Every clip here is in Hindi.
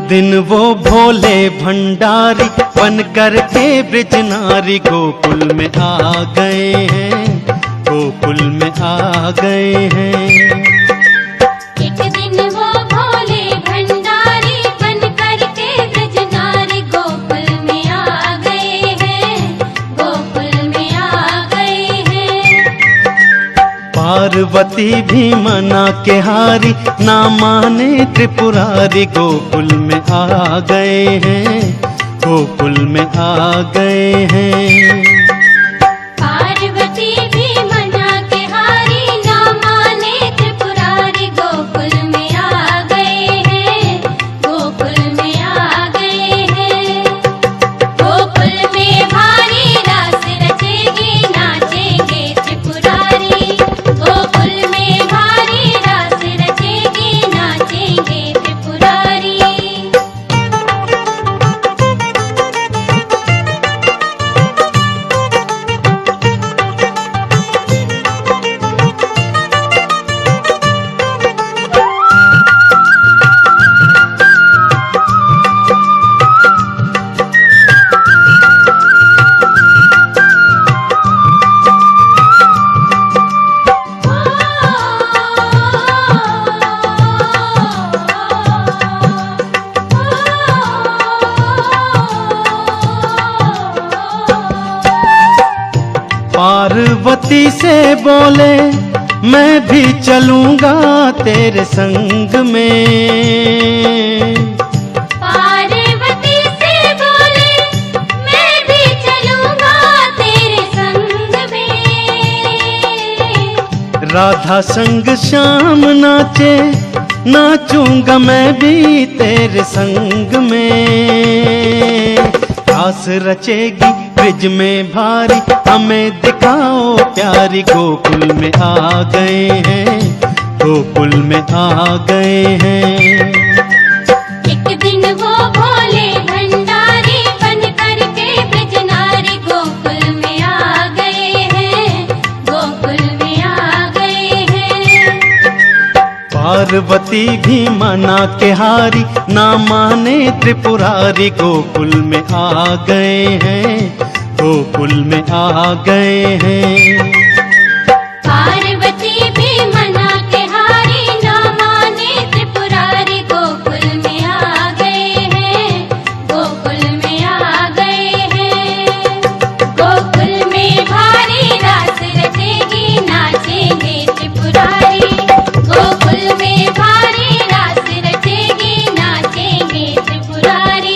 दिन वो भोले भंडारी बन कर के ब्रज नारी गोकुल में आ गए हैं, गोकुल में आ गए हैं। एक दिन वो भोले भंडारी बन कर के ब्रज नारी गोकुल में आ गए हैं, गोकुल में आ गए हैं। पार्वती भी मना के हारी, ना माने त्रिपुरारी गोकुल में आ गए हैं, गोकुल में आ गए हैं। पार्वती भी मना के हारी, ना माने त्रिपुरारी गोकुल में आ गए हैं, गोकुल में आ गए हैं। गोकुल में भारी रास रचेगी, नाचेंगे त्रिपुरारी। गोकुल में भारी रास रचेगी, नाचेंगे त्रिपुरारी। पार्वती से बोले मैं भी चलूंगा तेरे संग में। पार्वती से बोले मैं भी चलूंगा तेरे संग में। राधा संग श्याम नाचे, नाचूंगा मैं भी तेरे संग में। रास रचेगी ब्रिज में भारी, हमें दिखाओ प्यारी गोकुल में आ गए हैं, गोकुल में आ गए हैं। एक दिन वो भोले भंडारी बन कर के ब्रज नारी गोकुल में आ गए हैं, गोकुल में आ गए हैं। पार्वती भी मना के हारी, ना माने त्रिपुरारी गोकुल में आ गए हैं, गोकुल में आ गए हैं। पार्वती भी मना के हारी, ना माने त्रिपुरारी गोकुल में आ गए हैं, गोकुल में आ गए हैं। गोकुल में भारी रास रचेगी, नाचेंगे त्रिपुरारी। गोकुल में भारी रास रचेगी, नाचेंगे त्रिपुरारी।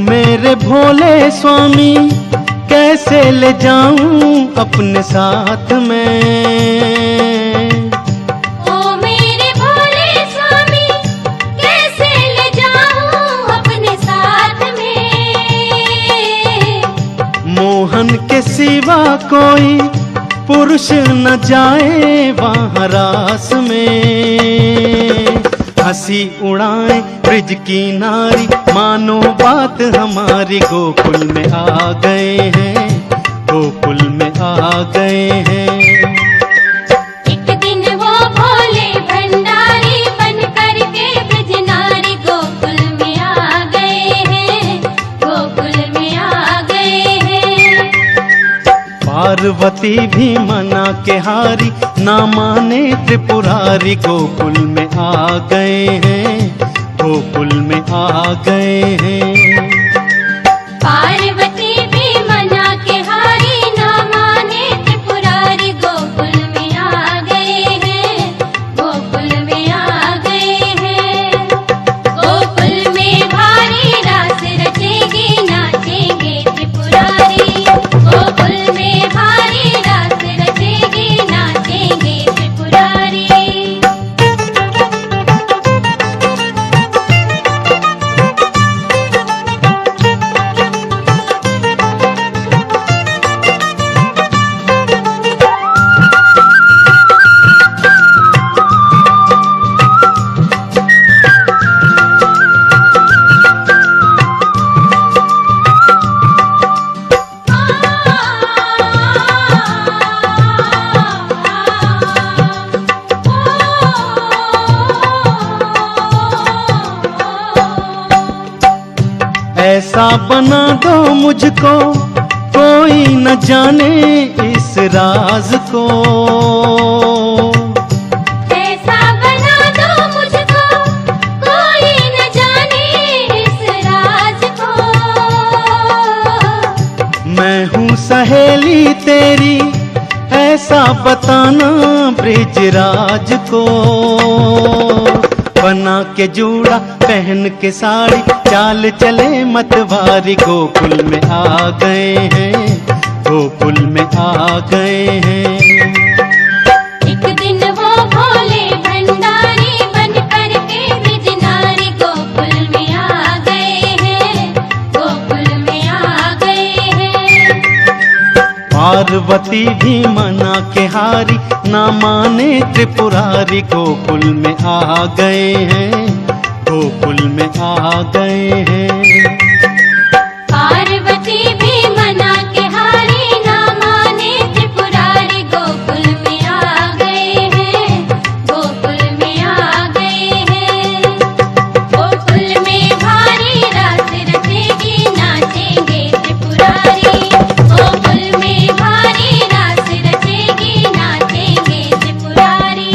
मेरे भोले स्वामी कैसे ले जाऊं अपने साथ में। ओ मेरे भोले स्वामी कैसे ले जाऊं अपने साथ में। मोहन के सिवा कोई पुरुष न जाए वहाँ रास में। हंसी उड़ाए ब्रिज की नारी, मानो बात हमारी गोकुल में आ गए हैं, गोकुल में आ गए हैं। एक दिन वो भोले भंडारी बन कर के ब्रज नारी गोकुल में आ गए हैं, गोकुल में आ गए हैं। पार्वती भी मना के हारी, ना माने त्रिपुरारी गोकुल में आ गए हैं, गोकुल में आ गए हैं। पार्वती भी मना के हारी, ना माने त्रिपुरारी गोकुल में आ गए हैं, गोकुल में आ गए हैं। गोकुल में भारी रास रचेगी, नाचेंगे त्रिपुरारी। गोकुल में भारी रास रचेगी, नाचेंगे बना दो मुझको, कोई न जाने इस राज को। ऐसा बना दो मुझको, कोई न जाने इस राज को। मैं हूँ सहेली तेरी, ऐसा बताना ब्रिजराज को। बना के जूड़ा पहन के साड़ी, चाल चले मतवारी, गोकुल में आ गए हैं, गोकुल में आ गए हैं। एक दिन वो भोले भंडारी बन करके ब्रिज नारी, गोकुल में आ गए हैं, गोकुल में आ गए हैं। पार्वती भी मना के हारी, ना माने त्रिपुरारी, गोकुल में आ गए हैं, गोकुल में आ गए हैं। पार्वती भी मना के हारी, ना माने त्रिपुरारी, गोकुल में आ गए हैं, गोकुल में आ गए हैं। गोकुल में भारी रास रचेगी, नाचेंगे त्रिपुरारी, गोकुल में भारी रास रचेगी, नाचेंगे त्रिपुरारी।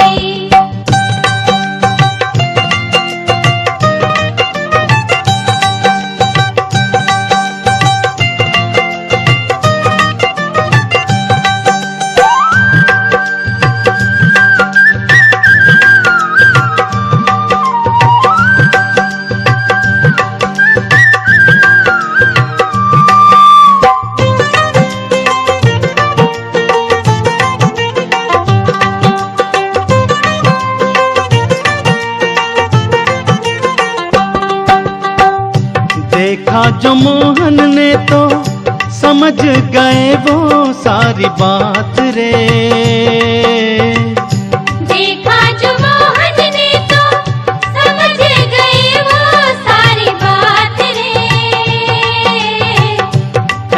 देखा जो मोहन ने तो समझ गए वो सारी बात रे। देखा जो मोहन ने तो समझ गए वो सारी बात रे।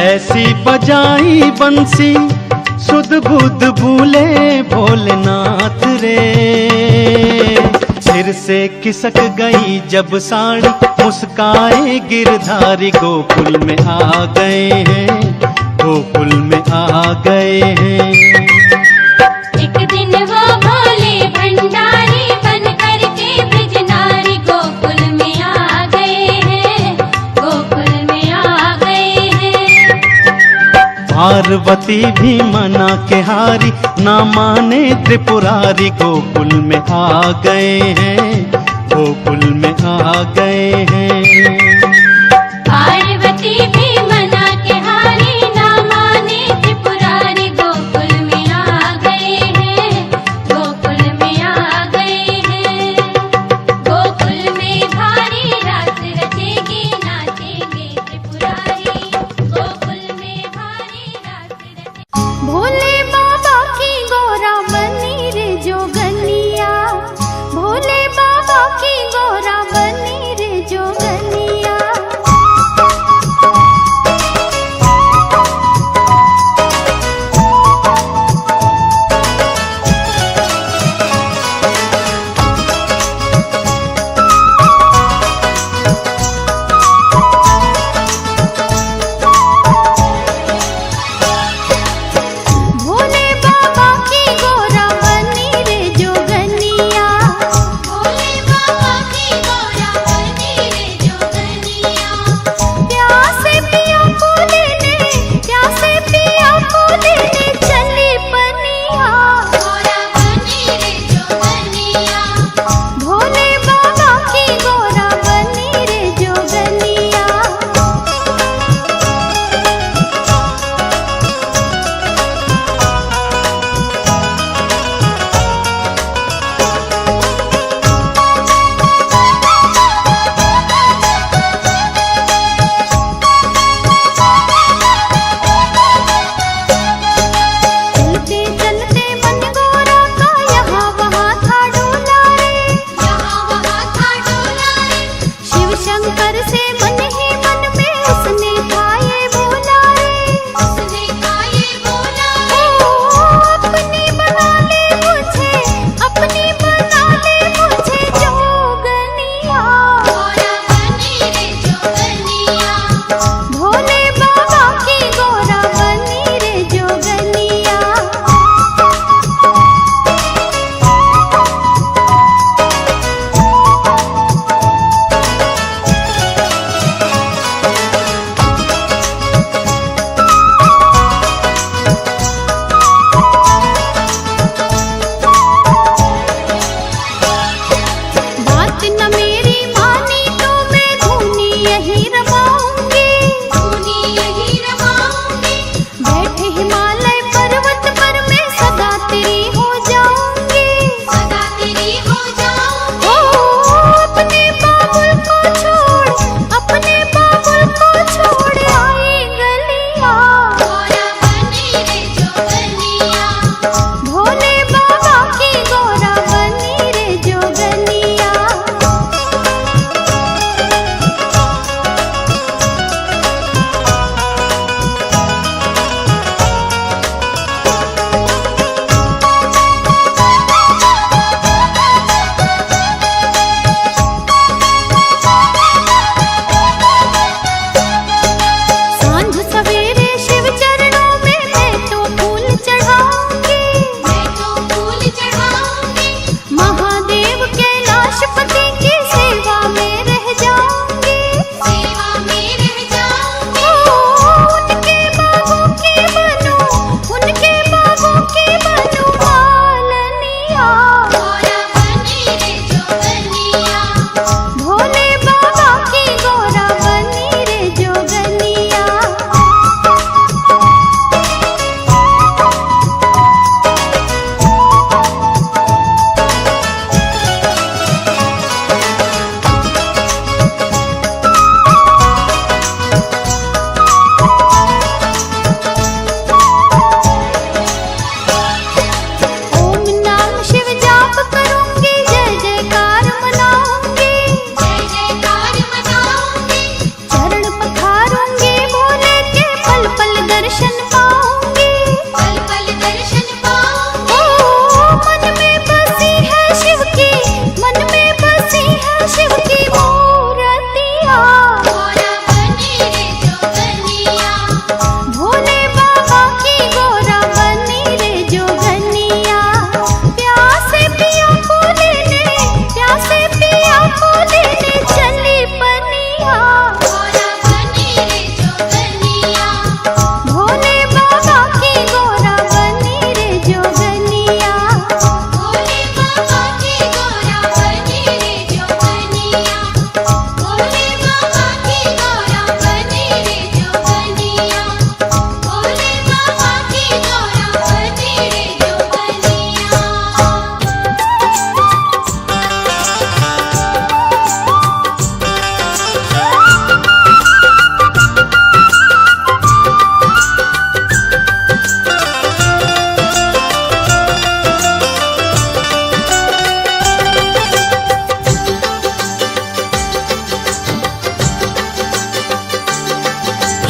ऐसी बजाई बंसी सुध बुध भूले भोलेनाथ रे। सिर से खिसक गई जब साड़ी, मुस्काए गिरधारी, गोकुल में आ गए हैं, गोकुल में आ गए हैं। एक दिन वो भोले भंडारी बन करके ब्रिज नारी, गोकुल में आ गए हैं, गोकुल में आ गए हैं। पार्वती भी मना के हारी, ना माने त्रिपुरारी, गोकुल में आ गए हैं, गोकुल में आ गए हैं। पार्वती भी मना के हारी, ना माने त्रिपुरारी, गोकुल में आ गए हैं, गोकुल में आ गए हैं। गोकुल में भारी रास रचेगी, नाचेंगे त्रिपुरारी, गोकुल में भारी रास रचेगी। भोले बाबा की गोरा बनी रे जोगनिया, भोले बाबा की गोरा बनी रे जोगनिया।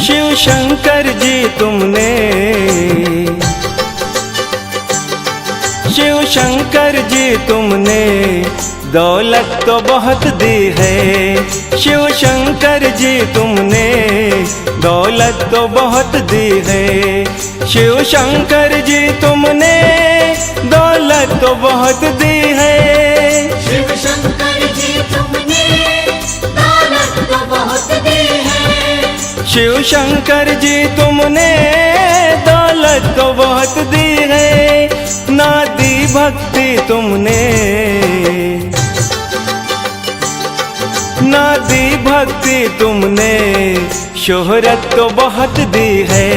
शिव शंकर जी तुमने, शिव शंकर जी तुमने दौलत तो बहुत दी है। शिव शंकर जी तुमने दौलत तो बहुत दी है। शिव शंकर जी तुमने दौलत तो बहुत दी है। शिव शंकर जी तुमने दौलत तो बहुत दी है। शिव शंकर जी तुमने दौलत तो बहुत दी है। ना दी भक्ति तुमने, ना दी भक्ति तुमने शोहरत तो बहुत दी है।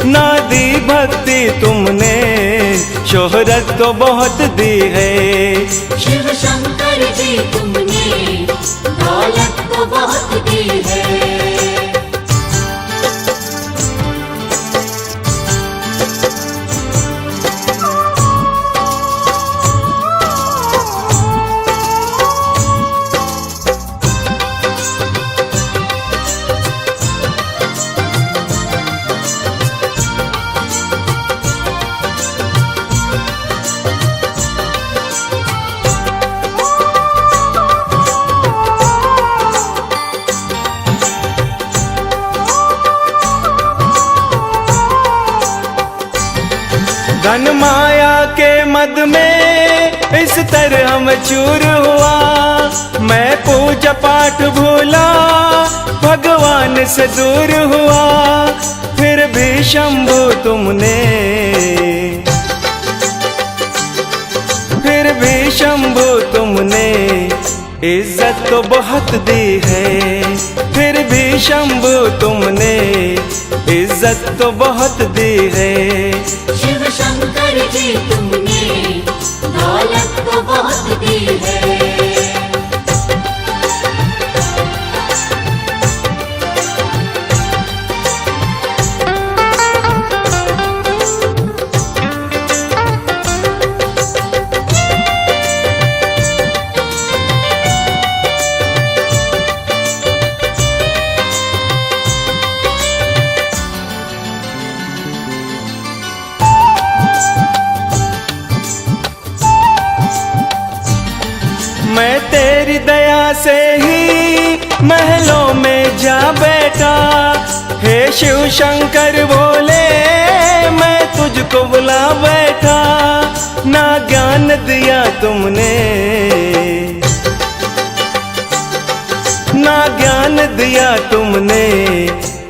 ना दी भक्ति तुमने शोहरत तो बहुत दी है। शिव शंकर जी तुमने दौलत तो बहुत दी है। धन माया के मद में इस तरह हम चूर हुआ। मैं पूजा पाठ भूला, भगवान से दूर हुआ। फिर भी शंभु तुमने, फिर भी शंभु तुमने इज्जत तो बहुत दी है। फिर भी शंभु तुमने इज्जत तो बहुत दी है। शिव शंकर जी तुमने दौलत तो बहुत दी है। मैं तेरी दया से ही महलों में जा बैठा। हे शिव शंकर बोले मैं तुझको बुला बैठा। ना ज्ञान दिया तुमने, ना ज्ञान दिया तुमने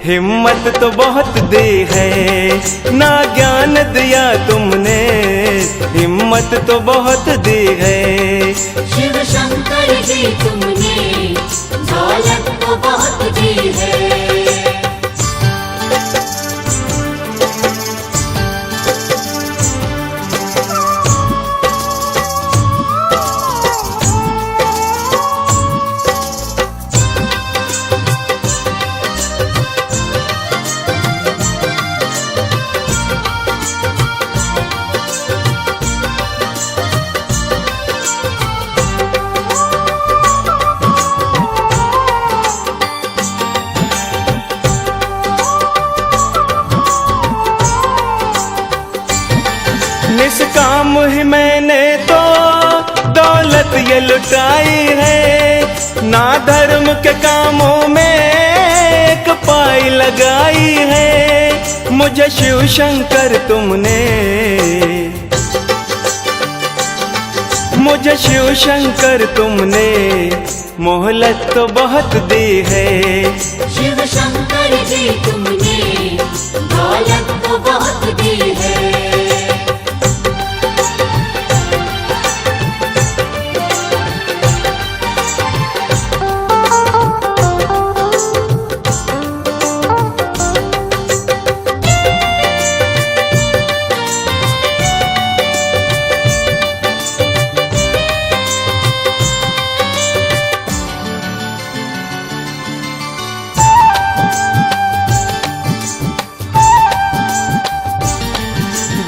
हिम्मत तो बहुत दी है। ना ज्ञान दिया तुमने हिम्मत तो बहुत दी है। शिव शंकर जी तुमने दौलत तो बहुत दी है। निष्काम ही मैंने तो दौलत ये लुटाई है। ना धर्म के कामों में एक पाई लगाई है। मुझे शिव शंकर तुमने, मुझे शिव शंकर तुमने मोहलत तो बहुत दी है। शिव शंकर जी तुमने दौलत तो बहुत दी है।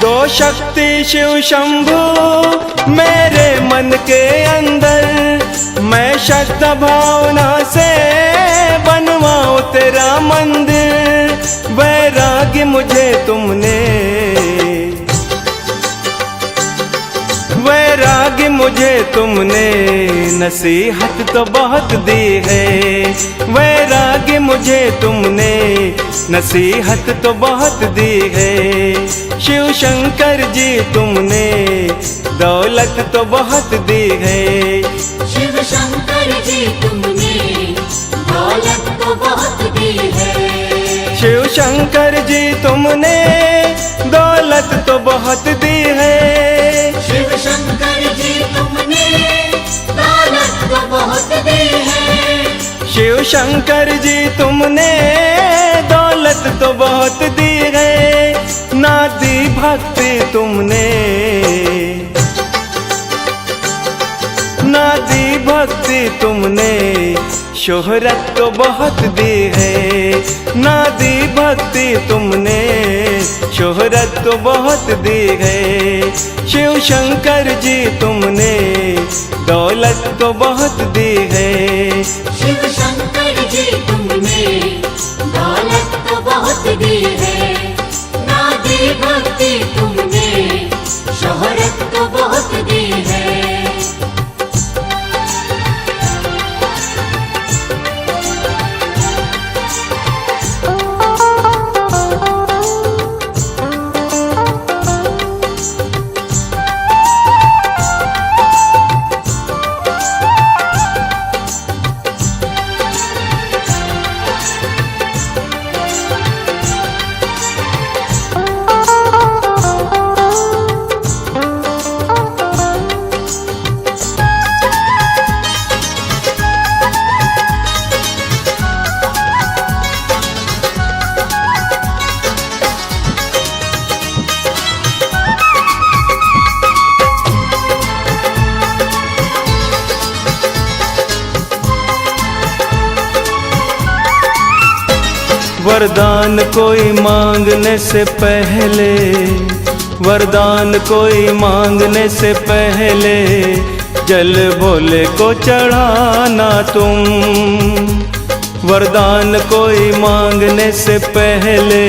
दो शक्ति शिव शंभु मेरे मन के अंदर। मैं श्रद्धा भावना से बनवाऊं तेरा मंदिर। तुमने नसीहत तो बहुत दी है, वैराग्य मुझे तुमने नसीहत तो बहुत दी है। शिव शंकर जी तुमने दौलत तो बहुत दी है। शिव शंकर जी तुमने दौलत तो बहुत दी है। शिव शंकर जी तुमने दौलत तो बहुत दी है। शिव शंकर जी तुमने दौलत तो बहुत दी है। शिव शंकर जी तुमने दौलत तो बहुत दी है। ना दी भक्ति तुमने, ना दी भक्ति तुमने, शोहरत तो बहुत दी है। ना दी भक्ति तुमने, शोहरत तो बहुत दी है। शिव शंकर जी तुमने दौलत तो बहुत दी है। शिव शंकर जी तुमने दौलत तो बहुत दी है। ना दी भक्ति तुमने, शोहरत तो बहुत दी है। वरदान कोई मांगने से पहले, वरदान कोई मांगने से पहले, जल भोले को चढ़ाना तुम। वरदान कोई मांगने से पहले,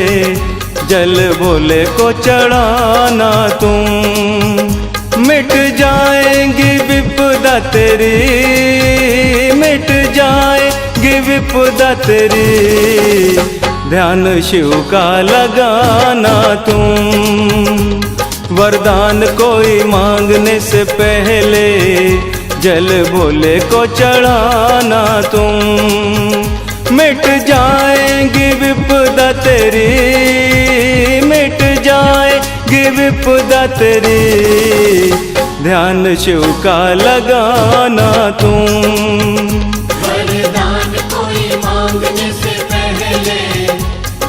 जल भोले को चढ़ाना तुम। मिट जाएंगी विपदा तेरी, मिट जाएगी विपदा तेरी, ध्यान शिव का लगाना तुम। वरदान कोई मांगने से पहले, जल भोले को चढ़ाना तुम। मिट जाएगी विपदा तेरी, मिट जाएगी विपदा तेरी, ध्यान शिव का लगाना तुम। वरदान कोई मांगने से पहले,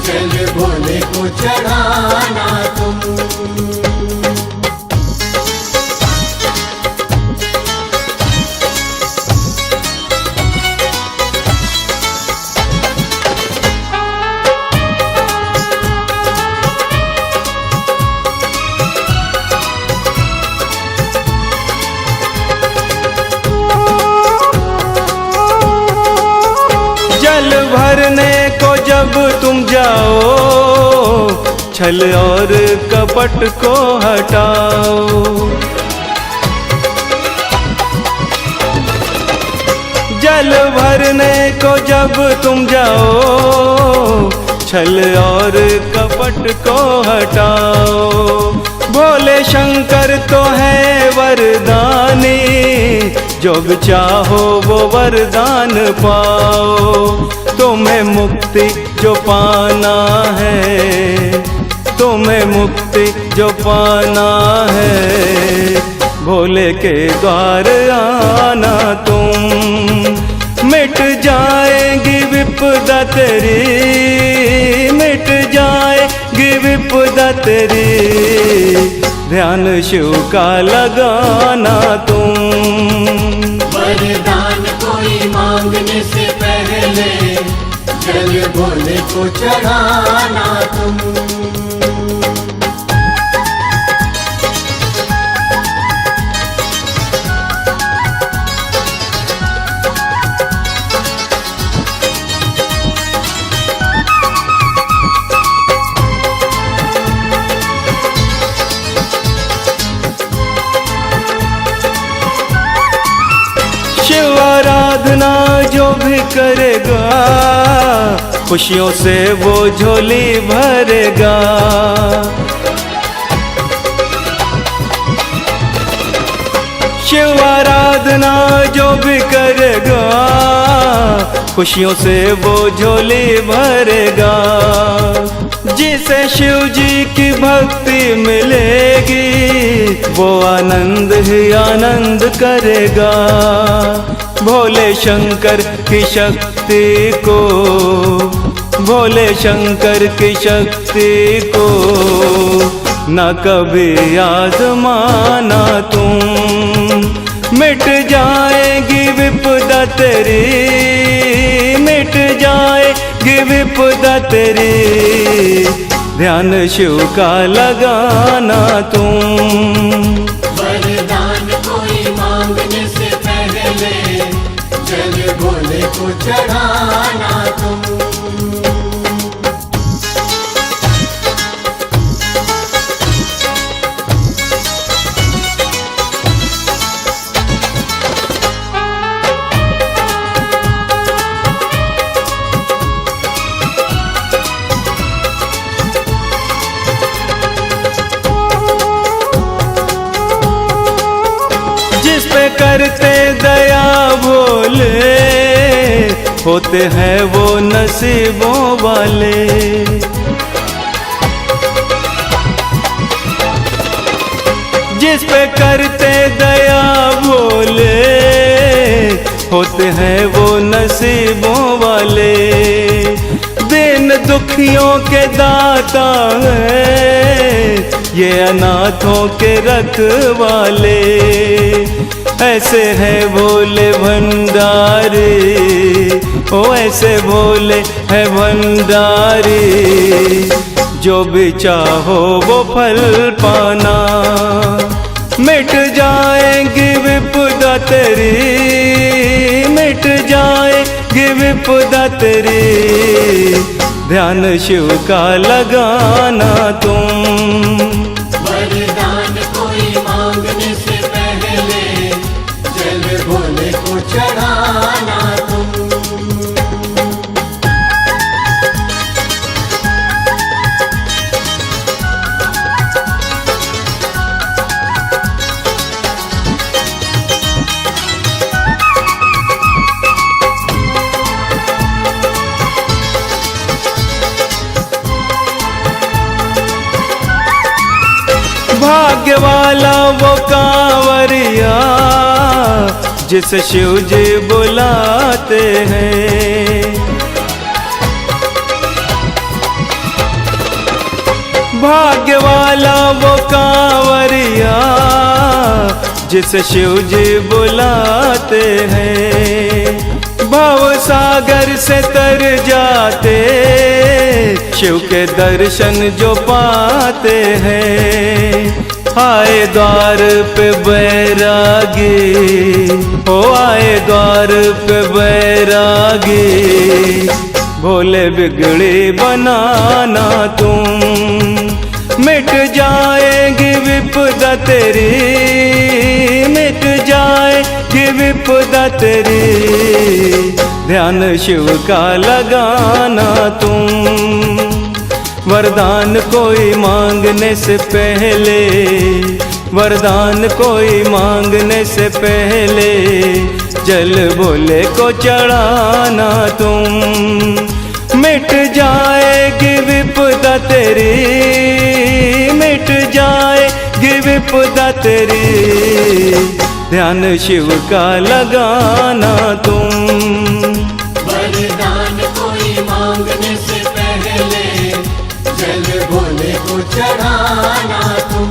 जल भोले को चढ़ाना तुम। जल भरने को जब तुम जाओ, छल और कपट को हटाओ। जल भरने को जब तुम जाओ, छल और कपट को हटाओ। भोले शंकर तो है वरदानी, जो भी चाहो वो वरदान पाओ। तुम्हें मुक्ति जो पाना है, तुम्हें मुक्ति जो पाना है, भोले के द्वार आना तुम। मिट जाएगी विपदा तेरी, मिट जाएगी विपदा तेरी, ध्यान शिव का लगाना तुम। वरदान कोई मांगने से पहले, जल भोले को चढ़ाना तुम। आराधना जो भी करेगा, खुशियों से वो झोली भरेगा। शिव आराधना जो भी करेगा, खुशियों से वो झोली भरेगा। जिसे शिव जी की भक्ति मिलेगी, वो आनंद ही आनंद करेगा। भोले शंकर की शक्ति को, भोले शंकर की शक्ति को न कभी आजमाना तुम। मिट जाएगी विपदा तेरी, मिट जाएगी विपदा तेरी, ध्यान शिव का लगाना तुम। वरदान कोई मांगने से पहले जल भोले को चढ़ाना तुम। जिस पे करते दया भोले, होते हैं वो नसीबों वाले। जिस पे करते दया भोले, होते हैं वो नसीबों वाले। दिन दुखियों के दाता है, ये अनाथों के रखवाले। ऐसे है भोले भंडारी, ओ ऐसे भोले है भंडारी। जो भी चाहो वो फल पाना, मिट जाएगी विपदा तेरी, मिट जाएगी विपदा तेरी, ध्यान शिव का लगाना तुम। वरदान कोई मांगने से पहले जल भोले को चढ़ाना तुम। भाग्य वाला वो कांवरिया, जिसे शिव जी बुलाते हैं। भाग्य वाला वो कांवरिया, जिसे शिव जी बुलाते हैं। भव सागर से तर जाते, शिव के दर्शन जो पाते हैं। आए द्वार पे बैरागी, ओ आए द्वार पे बैरागी, भोले बिगड़ी बनाना तुम। मिट जाएगी विपदा तेरी, मिट जाएगी विपदा तेरी, ध्यान शिव का लगाना तुम। वरदान कोई मांगने से पहले, वरदान कोई मांगने से पहले, जल भोले को चढ़ाना तुम। मिट जाएगी विपदा तेरी, मिट जाएगी विपदा तेरी, ध्यान शिव का लगाना तुम। वरदान कोई मांगने से पहले जल भोले को चढ़ाना तुम।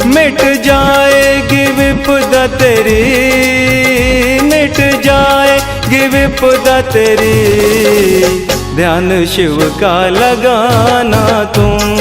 मिट जाएगी विपदा तेरी, मिट जाएगी विपदा तेरी, ध्यान शिव का लगाना तुम।